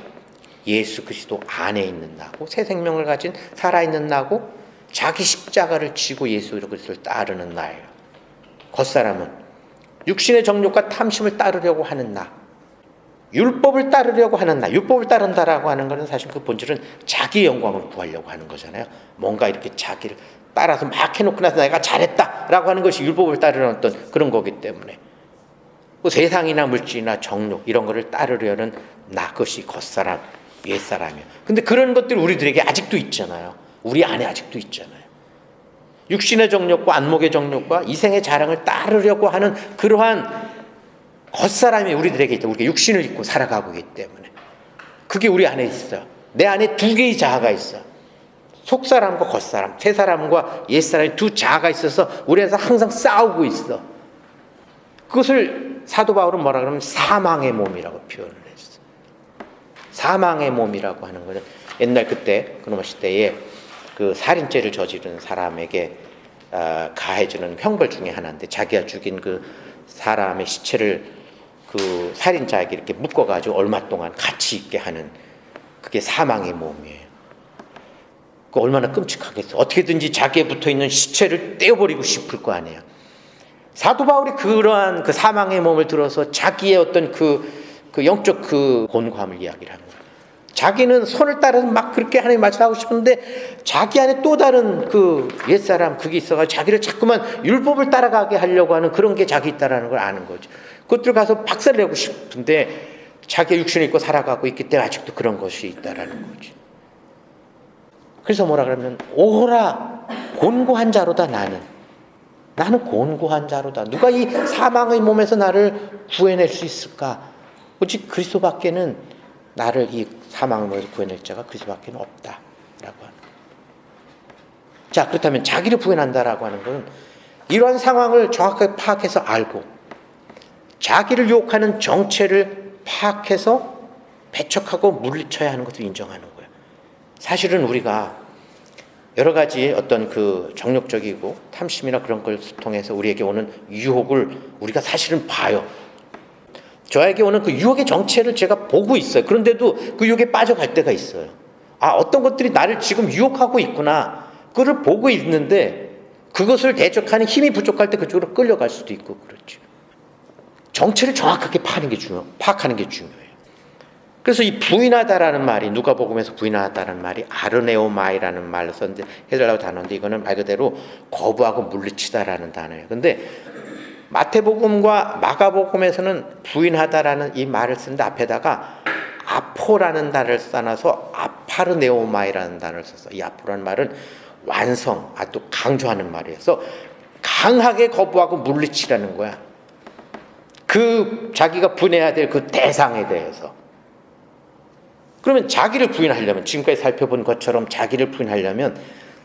예수 그리스도 안에 있는 나고, 새 생명을 가진 살아있는 나고, 자기 십자가를 지고 예수 그리스도를 따르는 나예요. 겉사람은 육신의 정욕과 탐심을 따르려고 하는 나, 율법을 따르려고 하는 나. 율법을 따른다라고 하는 것은 사실 그 본질은 자기 영광을 구하려고 하는 거잖아요. 뭔가 이렇게 자기를 따라서 막 해놓고 나서 내가 잘했다라고 하는 것이 율법을 따르는 어떤 그런 거기 때문에, 그 세상이나 물질이나 정욕 이런 거를 따르려는 나, 그것이 겉사람, 옛사람이에요. 근데 그런 것들이 우리들에게 아직도 있잖아요. 우리 안에 아직도 있잖아요. 육신의 정욕과 안목의 정욕과 이생의 자랑을 따르려고 하는 그러한 겉사람이 우리들에게 있다. 우리가 육신을 입고 살아가고 있기 때문에 그게 우리 안에 있어요. 내 안에 두 개의 자아가 있어. 속사람과 겉사람, 새사람과 옛사람이 두 자아가 있어서 우리 안에서 항상 싸우고 있어. 그것을 사도 바울은 뭐라 그러면 사망의 몸이라고 표현을 했어. 사망의 몸이라고 하는 것은 옛날 그때 그놈의 시대에 그 살인죄를 저지른 사람에게 가해주는 형벌 중에 하나인데, 자기가 죽인 그 사람의 시체를 그 살인자에게 이렇게 묶어가지고 얼마 동안 같이 있게 하는, 그게 사망의 몸이에요. 그 얼마나 끔찍하겠어. 어떻게든지 자기에 붙어있는 시체를 떼어버리고 싶을 거 아니에요. 사도 바울이 그러한 그 사망의 몸을 들어서 자기의 어떤 그 영적 그 곤고함을 이야기를 하는 거예요. 자기는 손을 따라서 막 그렇게 하나님 말씀하고 싶은데 자기 안에 또 다른 그 옛사람 그게 있어가지고 자기를 자꾸만 율법을 따라가게 하려고 하는 그런 게 자기 있다라는 걸 아는 거죠. 그것들 가서 박살내고 싶은데 자기의 육신을 입고 살아가고 있기 때문에 아직도 그런 것이 있다라는 거지. 그래서 뭐라 그러면 오호라 곤고한 자로다. 나는 곤고한 자로다. 누가 이 사망의 몸에서 나를 구해낼 수 있을까? 오직 그리스도밖에는 나를 이 사망의 몸에서 구해낼 자가 그리스도밖에 없다라고 하는. 자, 그렇다면 자기를 부인한다라고 하는 것은 이러한 상황을 정확하게 파악해서 알고 자기를 유혹하는 정체를 파악해서 배척하고 물리쳐야 하는 것을 인정하는 거예요. 사실은 우리가 여러 가지 어떤 그 정욕적이고 탐심이나 그런 걸 통해서 우리에게 오는 유혹을 우리가 사실은 봐요. 저에게 오는 그 유혹의 정체를 제가 보고 있어요. 그런데도 그 유혹에 빠져갈 때가 있어요. 아, 어떤 것들이 나를 지금 유혹하고 있구나. 그걸 보고 있는데 그것을 대적하는 힘이 부족할 때 그쪽으로 끌려갈 수도 있고 그렇죠. 정체를 정확하게 파악하는 게 중요해요. 그래서 이 부인하다라는 말이, 누가복음에서 부인하다라는 말이 아르네오마이라는 말로 썼는데 헬라어 단어인데, 이거는 말 그대로 거부하고 물리치다라는 단어예요. 근데 마태복음과 마가복음에서는 부인하다라는 이 말을 쓰는데 앞에다가 아포라는 단어를 써놔서 아파르네오마이라는 단어를 썼어. 이 아포라는 말은 완성, 또 강조하는 말이에요. 그래서 강하게 거부하고 물리치라는 거야. 그 자기가 분해야 될 그 대상에 대해서. 그러면 자기를 부인하려면, 지금까지 살펴본 것처럼 자기를 부인하려면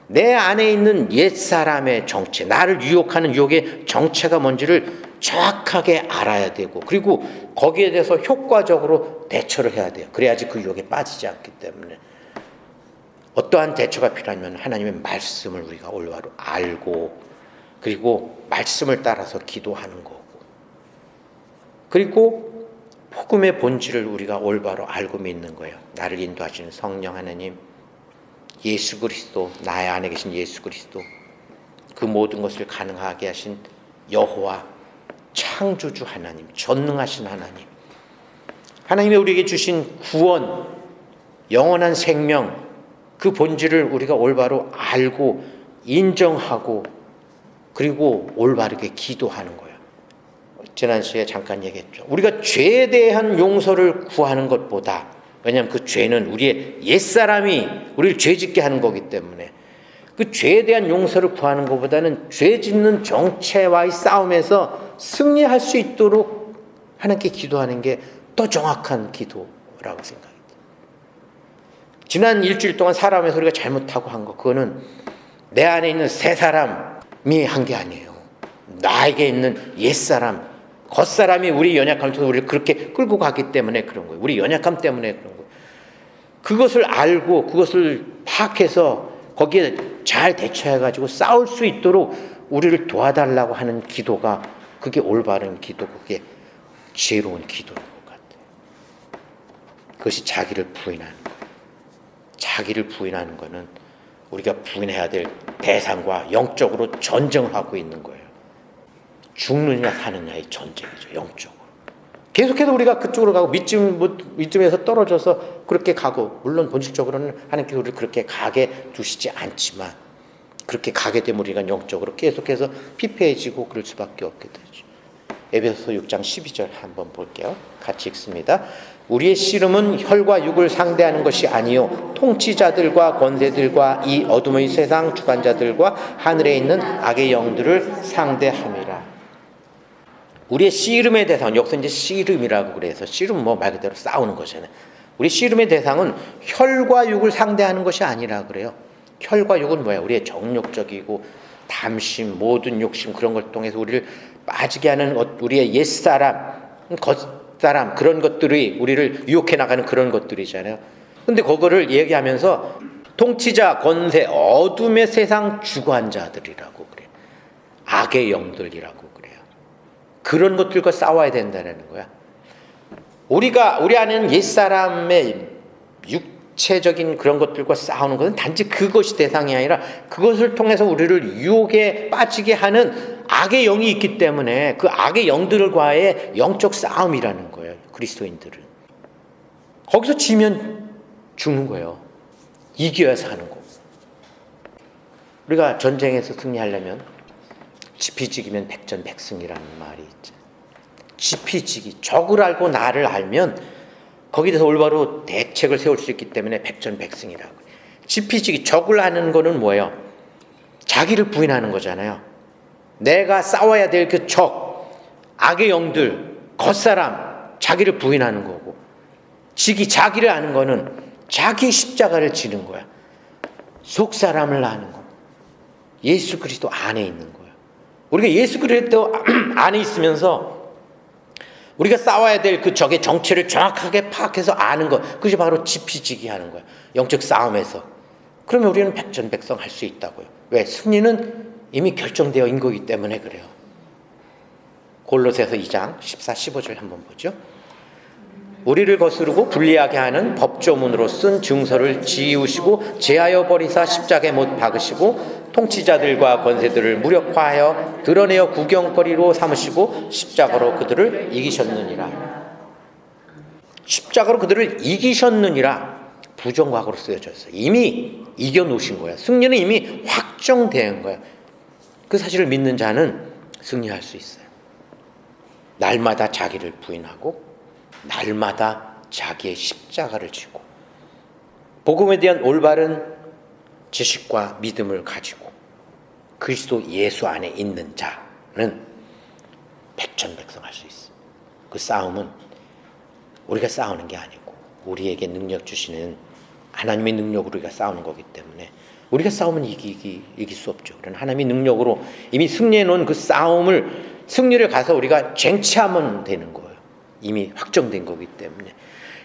내 안에 있는 옛사람의 정체, 나를 유혹하는 유혹의 정체가 뭔지를 정확하게 알아야 되고, 그리고 거기에 대해서 효과적으로 대처를 해야 돼요. 그래야지 그 유혹에 빠지지 않기 때문에. 어떠한 대처가 필요하면 하나님의 말씀을 우리가 올바로 알고, 그리고 말씀을 따라서 기도하는 거고, 그리고 복음의 본질을 우리가 올바로 알고 믿는 거예요. 나를 인도하시는 성령 하나님, 예수 그리스도, 나의 안에 계신 예수 그리스도, 그 모든 것을 가능하게 하신 여호와, 창조주 하나님, 전능하신 하나님, 하나님이 우리에게 주신 구원, 영원한 생명, 그 본질을 우리가 올바로 알고 인정하고 그리고 올바르게 기도하는 거예요. 지난 시간에 잠깐 얘기했죠. 우리가 죄에 대한 용서를 구하는 것보다, 왜냐하면 그 죄는 우리의 옛사람이 우리를 죄짓게 하는 거기 때문에 그 죄에 대한 용서를 구하는 것보다는 죄 짓는 정체와의 싸움에서 승리할 수 있도록 하나님께 기도하는 게 더 정확한 기도라고 생각합니다. 지난 일주일 동안 사람의 소리가 잘못하고 한 거, 그거는 내 안에 있는 새 사람이 한 게 아니에요. 나에게 있는 옛사람, 겉사람이 우리 연약함 속에서 우리를 그렇게 끌고 가기 때문에 그런 거예요. 우리 연약함 때문에 그런 거예요. 그것을 알고 그것을 파악해서 거기에 잘 대처해가지고 싸울 수 있도록 우리를 도와달라고 하는 기도가, 그게 올바른 기도고 그게 지혜로운 기도인 것 같아요. 그것이 자기를 부인하는 거예요. 자기를 부인하는 것은 우리가 부인해야 될 대상과 영적으로 전쟁하고 있는 거예요. 죽느냐 사느냐의 전쟁이죠. 영적으로. 계속해서 우리가 그쪽으로 가고 믿음에서 떨어져서 그렇게 가고, 물론 본질적으로는 하나님께서 우리를 그렇게 가게 두시지 않지만 그렇게 가게 되면 우리가 영적으로 계속해서 피폐해지고 그럴 수밖에 없게 되죠. 에베소서 6장 12절 한번 볼게요. 같이 읽습니다. 우리의 씨름은 혈과 육을 상대하는 것이 아니요 통치자들과 권세들과 이 어둠의 세상 주관자들과 하늘에 있는 악의 영들을 상대함이라. 우리의 씨름의 대상, 여기서 이제 씨름이라고 그래서, 씨름 말 그대로 싸우는 거잖아요. 우리 씨름의 대상은 혈과 육을 상대하는 것이 아니라 그래요. 혈과 육은 뭐예요? 우리의 정욕적이고 담심, 모든 욕심, 그런 걸 통해서 우리를 빠지게 하는 우리의 옛사람, 겉사람, 그런 것들이 우리를 유혹해 나가는 그런 것들이잖아요. 근데 그거를 얘기하면서 통치자, 권세, 어둠의 세상 주관자들이라고 그래요. 악의 영들이라고 그래요. 그런 것들과 싸워야 된다는 거야. 우리 안에는 옛사람의 육체적인 그런 것들과 싸우는 것은 단지 그것이 대상이 아니라 그것을 통해서 우리를 유혹에 빠지게 하는 악의 영이 있기 때문에 그 악의 영들과의 영적 싸움이라는 거예요. 그리스도인들은. 거기서 지면 죽는 거예요. 이겨야 사는 거. 우리가 전쟁에서 승리하려면 지피지기면 백전백승이라는 말이 있죠. 지피지기, 적을 알고 나를 알면 거기에 대해서 올바로 대책을 세울 수 있기 때문에 백전백승이라고. 지피지기, 적을 아는 거는 뭐예요? 자기를 부인하는 거잖아요. 내가 싸워야 될 그 적, 악의 영들, 겉사람, 자기를 부인하는 거고, 자기를 아는 거는 자기 십자가를 지는 거야. 속사람을 아는 거, 예수 그리스도 안에 있는 거예요. 우리가 예수 그리스도 안에 있으면서 우리가 싸워야 될 그 적의 정체를 정확하게 파악해서 아는 것, 그것이 바로 지피지기 하는 거예요. 영적 싸움에서. 그러면 우리는 백전백승 할 수 있다고요. 왜? 승리는 이미 결정되어 있는 거기 때문에 그래요. 골로새서 2장 14, 15절 한번 보죠. 우리를 거스르고 불리하게 하는 법조문으로 쓴 증서를 지우시고 제하여 버리사 십자가에 못 박으시고 통치자들과 권세들을 무력화하여 드러내어 구경거리로 삼으시고 십자가로 그들을 이기셨느니라. 십자가로 그들을 이기셨느니라. 부정과거로 쓰여져 있어요. 이미 이겨놓으신 거예요. 승리는 이미 확정된 거예요. 그 사실을 믿는 자는 승리할 수 있어요. 날마다 자기를 부인하고 날마다 자기의 십자가를 지고 복음에 대한 올바른 지식과 믿음을 가지고 그리스도 예수 안에 있는 자는 백전백승할 수 있어요. 그 싸움은 우리가 싸우는 게 아니고 우리에게 능력 주시는 하나님의 능력으로 우리가 싸우는 거기 때문에 우리가 싸우면 이길 수 없죠. 그러나 하나님의 능력으로 이미 승리해 놓은 그 승리를 가서 우리가 쟁취하면 되는 거예요. 이미 확정된 거기 때문에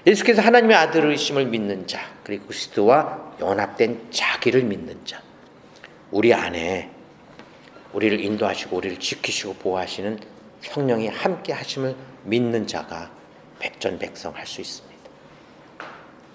예수께서 하나님의 아들이심을 믿는 자, 그리고 그리스도와 연합된 자기를 믿는 자, 우리 안에 우리를 인도하시고 우리를 지키시고 보호하시는 성령이 함께 하심을 믿는 자가 백전백승할 수 있습니다.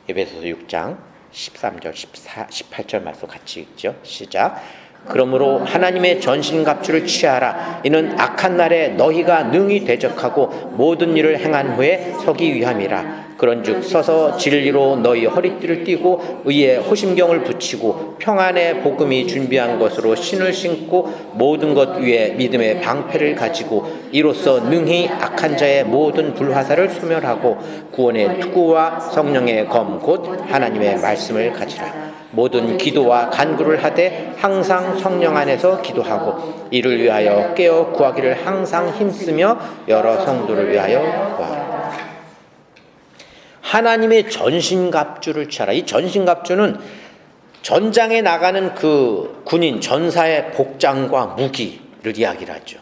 에베소서 6장 13절 18절 말씀 같이 읽죠. 시작. 그러므로 하나님의 전신갑주를 취하라. 이는 악한 날에 너희가 능히 대적하고 모든 일을 행한 후에 서기 위함이라. 그런즉 서서 진리로 너희 허리띠를 띠고 의에 호심경을 붙이고 평안의 복음이 준비한 것으로 신을 신고 모든 것 위에 믿음의 방패를 가지고 이로써 능히 악한 자의 모든 불화살을 소멸하고 구원의 투구와 성령의 검 곧 하나님의 말씀을 가지라. 모든 기도와 간구를 하되 항상 성령 안에서 기도하고 이를 위하여 깨어 구하기를 항상 힘쓰며 여러 성도를 위하여 구하라. 하나님의 전신갑주를 취하라. 이 전신갑주는 전장에 나가는 그 군인 전사의 복장과 무기를 이야기를 하죠.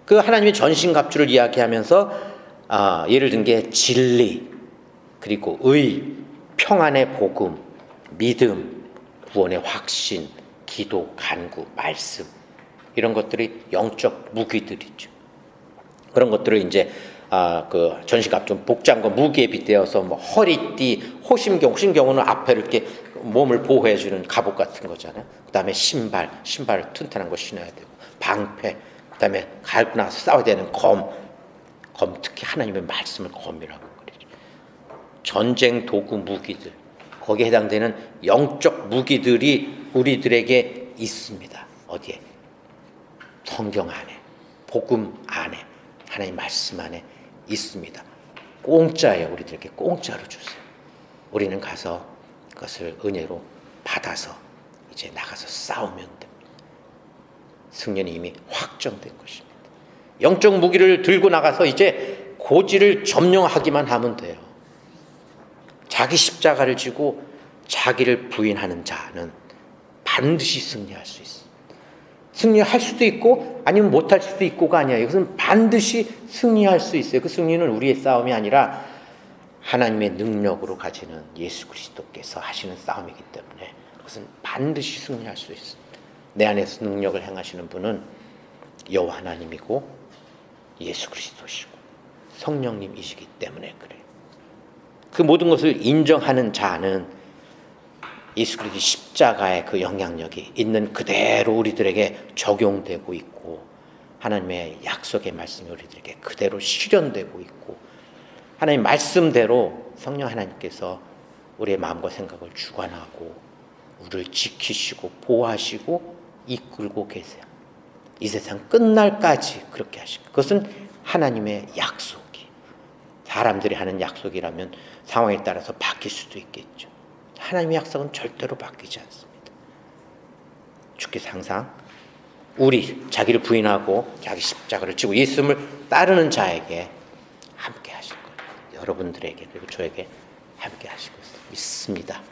그 하나님의 전신갑주를 이야기하면서 예를 든 게 진리, 그리고 의, 평안의 복음, 믿음, 구원의 확신, 기도, 간구, 말씀, 이런 것들이 영적 무기들이죠. 그런 것들을 이제 그 전신갑주 복장과 무기에 빗대어서 뭐 허리띠, 호심경우는 앞에 이렇게 몸을 보호해주는 갑옷 같은 거잖아요. 그다음에 신발 튼튼한 거 신어야 되고, 방패, 그다음에 갈고 나서 싸워야 되는 검 특히 하나님의 말씀을 검이라고 그러죠. 전쟁 도구 무기들, 거기에 해당되는 영적 무기들이 우리들에게 있습니다. 어디에? 성경 안에, 복음 안에, 하나님 말씀 안에 있습니다. 공짜예요. 우리들에게 공짜로 주세요. 우리는 가서 그것을 은혜로 받아서 이제 나가서 싸우면 됩니다. 승리는 이미 확정된 것입니다. 영적 무기를 들고 나가서 이제 고지를 점령하기만 하면 돼요. 자기 십자가를 지고 자기를 부인하는 자는 반드시 승리할 수 있습니다. 승리할 수도 있고 아니면 못할 수도 있고가 아니에요. 이것은 반드시 승리할 수 있어요. 그 승리는 우리의 싸움이 아니라 하나님의 능력으로 가지는 예수 그리스도께서 하시는 싸움이기 때문에 그것은 반드시 승리할 수 있습니다. 내 안에서 능력을 행하시는 분은 여호와 하나님이고 예수 그리스도시고 성령님이시기 때문에 그래요. 그 모든 것을 인정하는 자는 예수 그리스도 십자가의 그 영향력이 있는 그대로 우리들에게 적용되고 있고, 하나님의 약속의 말씀이 우리들에게 그대로 실현되고 있고, 하나님 말씀대로 성령 하나님께서 우리의 마음과 생각을 주관하고 우리를 지키시고 보호하시고 이끌고 계세요. 이 세상 끝날까지 그렇게 하시고, 그것은 하나님의 약속이, 사람들이 하는 약속이라면 상황에 따라서 바뀔 수도 있겠죠. 하나님의 약속은 절대로 바뀌지 않습니다. 주께서 항상 우리 자기를 부인하고 자기 십자가를 지고 예수님을 따르는 자에게 함께 하실 거예요. 여러분들에게 그리고 저에게 함께 하시고 있습니다.